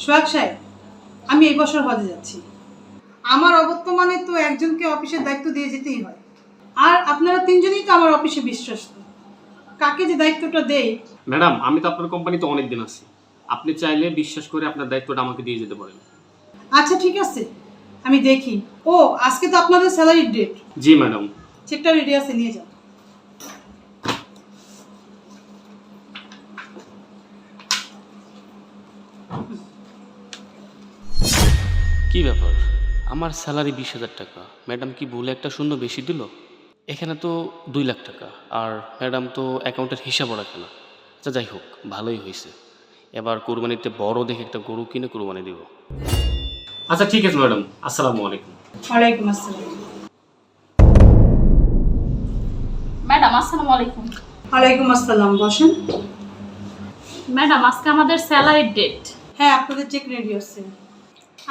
সোহাগ সাহেব, আমি এই বছর হজে যাচ্ছি। আমার অবর্তমানে তো একজনকে অফিসের দায়িত্ব দিয়ে যেতেই হয়, আর আপনারা তিনজনই তো আমার অফিসে বিশ্বস্ত। কাকে যে দায়িত্বটা দেই। ম্যাডাম, আমি তো আপনার কোম্পানিতে অনেক দিন আছি। আপনি চাইলে বিশ্বাস করে আপনার দায়িত্বটা আমাকে দিয়ে যেতে পারেন। আচ্ছা ঠিক আছে, আমি দেখি। ও, আজকে তো আপনাদের স্যালারির ডেট। জি ম্যাডাম। চেকটা রেডি আছে, নিয়ে যান। কি ব্যাপার, আমার স্যালারি 20,000 টাকা, ম্যাডাম কি ভুলে একটা শূন্য বেশি দিল? এখানে তো 2 লাখ টাকা, আর ম্যাডাম তো অ্যাকাউন্টের হিসাবও রাখে না। আচ্ছা যাই হোক, ভালোই হয়েছে। এবার কোরবানিতে বড় দেখে একটা গরু কিনে কোরবানি দিব। আচ্ছা ঠিক আছে ম্যাডাম, আসসালামু আলাইকুম। ওয়ালাইকুম আসসালাম। ম্যাডাম আসসালামু আলাইকুম। ওয়ালাইকুম আসসালাম, বসেন। ম্যাডাম আজকে আমাদের স্যালারির ডেট। হ্যাঁ, আপনাদের চেক রেডি আছে।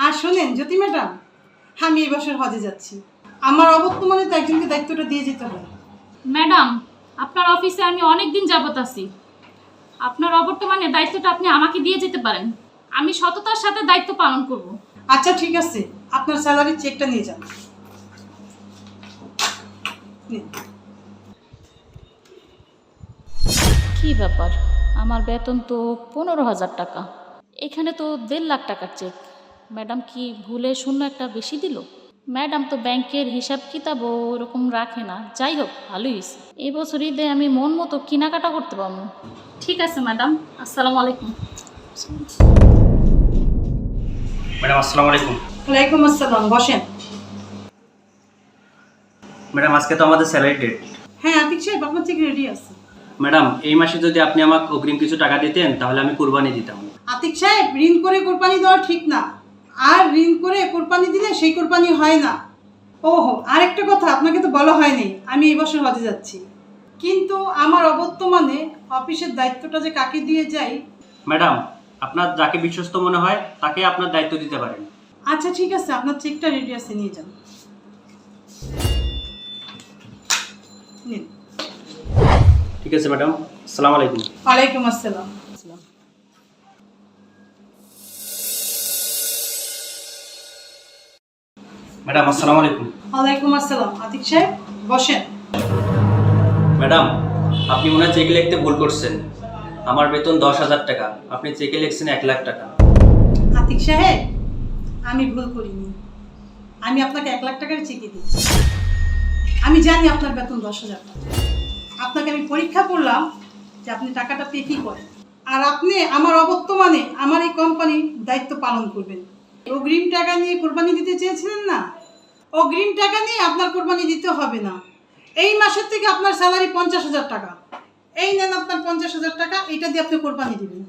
আর শোনেন জ্যোতি ম্যাডাম, আমি এই বছর হজে যাচ্ছি। আমার অবর্তমানে তো একজনকে দায়িত্বটা দিয়ে যেতে হয়। ম্যাডাম, আপনার অফিসে আমি অনেক দিন যাবত আছি। আপনার অবর্তমানে দায়িত্বটা আপনি আমাকে দিয়ে যেতে পারেন। আমি সততার সাথে দায়িত্ব পালন করব। আচ্ছা ঠিক আছে, আপনার স্যালারির চেকটা নিয়ে যান। নিন। কি ব্যাপার, আমার বেতন তো 15,000 টাকা, এখানে তো 1.5 লাখ টাকার চেক। ম্যাডাম কি ভুলে শূন্য একটা বেশি দিল? ম্যাডাম তো ব্যাংকের হিসাব কিতাবও ওরকম রাখে না। যাই হোক, ভালোই হয়েছে, এই বছর ঈদে আমি মন মতো কেনাকাটা করতে পারবো। ঠিক আছে ম্যাডাম, আসসালামু আলাইকুম। ম্যাডাম আসসালামু আলাইকুম। ওয়ালাইকুম আসসালাম, বসেন। ম্যাডাম আজকে তো আমাদের স্যালারি ডেট। হ্যাঁ আতিক সাহেব, আপনার চেক রেডি আছে। ম্যাডাম এই মাসে যদি আপনি আমাকে অগ্রিম কিছু টাকা দিতেন তাহলে আমি কুরবানি দিতাম। আতিক সাহেব, ঋণ করে কোরবানি দেওয়া ঠিক না, আর ঋণ করে কোরবানি দিলে সেই কোরবানি হয় না। ওহো, আরেকটা কথা আপনাকে তো বলা হয়নি, আমি এই বছর হজে যাচ্ছি। কিন্তু আমার অবর্তমানে অফিসের দায়িত্বটা যে কাকে দিয়ে যাই। ম্যাডাম আপনার যাকে বিশ্বস্ত মনে হয় তাকে আপনার দায়িত্ব দিতে পারেন। আচ্ছা ঠিক আছে, আপনার চেকটা রেডি আছে, নিয়ে যান। নিন। ঠিক আছে ম্যাডাম, আসসালামু আলাইকুম। ওয়ালাইকুম আসসালাম। ম্যাডাম আসসালামু আলাইকুম। ওয়ালাইকুম আসসালাম। আতিক সাহেব বসেন। ম্যাডাম আপনি মনে হয় চেকে লিখতে ভুল করছেন। আমার বেতন 10,000 টাকা, আপনি চেকে লিখছেন 1 লাখ টাকা। আতিক সাহেব, আমি ভুল করিনি, আমি আপনাকে 1 লাখ টাকার চেকে দিচ্ছি। আমি জানি আপনার বেতন 10,000 টাকা। আপনাকে আমি পরীক্ষা করলাম যে আপনি টাকাটা পে কি করেন, আর আপনি আমার অবর্তমানে আমার এই কোম্পানির দায়িত্ব পালন করবেন। অগ্রিম টাকা নিয়ে কোরবানি দিতে চেয়েছিলেন না, অগ্রিম টাকা নিয়ে আপনার কোরবানি দিতে হবে না। এই মাসের থেকে আপনার স্যালারি 50,000 টাকা। এই নেন আপনার 50,000 টাকা, এটা দিয়ে আপনি কোরবানি দিবেন।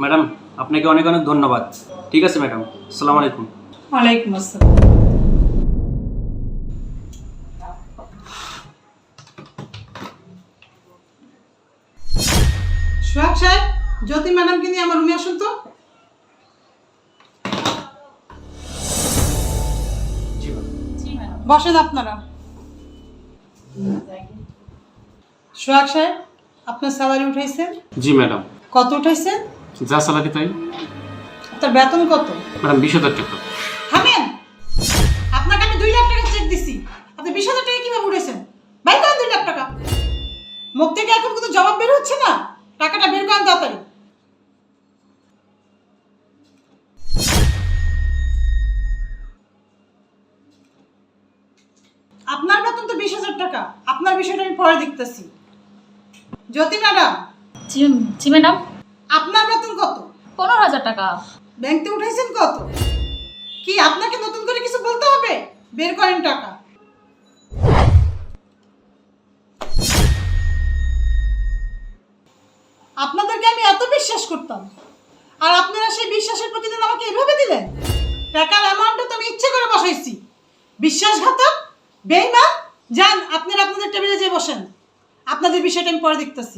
ম্যাডাম আপনাকে অনেক অনেক ধন্যবাদ। ঠিক আছে ম্যাডাম, আসসালামু আলাইকুম। ওয়ালাইকুম আসসালাম। সোহাগ সাহেব, জ্যোতি ম্যাডামকে নিয়ে আমার রুমে আসুন তো। জি ম্যাডাম। বসেন আপনারা। সোহাগ সাহেব, আপনার স্যালারি উঠাইছেন? জি ম্যাডাম। কত উঠাইছেন? যা স্যালারি তাই। আপনার বেতন কত? ম্যাডাম 20,000 টাকা। থামেন, আপনাকে আমি 2 লাখ টাকা চেক দিছি, আপনি 20,000 টাকা কিভাবে উঠেছেন? বাইর করেন 2 লাখ টাকা। মুখ থেকে এখন কোনো জবাব বের হচ্ছে না, টাকাটা বের করেন তাড়াতাড়ি। আপনার বেতন তো 20,000 টাকা, আপনার বিষয়টা আমি পরে দেখতেছি। জ্যোতি ম্যাডাম, জি জি ম্যাডাম। আপনার বেতন কত? 15,000 টাকা। ব্যাংকে উঠাইছেন কত? কি আপনাকে নতুন করে কিছু বলতে হবে? বের করেন টাকা। আপনাদেরকে আমি এত বিশ্বাস করতাম, আর আপনারা সেই বিশ্বাসের প্রতিদান আমাকে এভাবে দিলেন। টাকার অ্যামাউন্টটা তো আমি ইচ্ছে করে বসাইছি। বিশ্বাসঘাতক, বেঈমান। যান আপনারা আপনাদের টেবিলে যেয়ে বসেন, আপনাদের বিষয়টা আমি পরে দেখতেছি।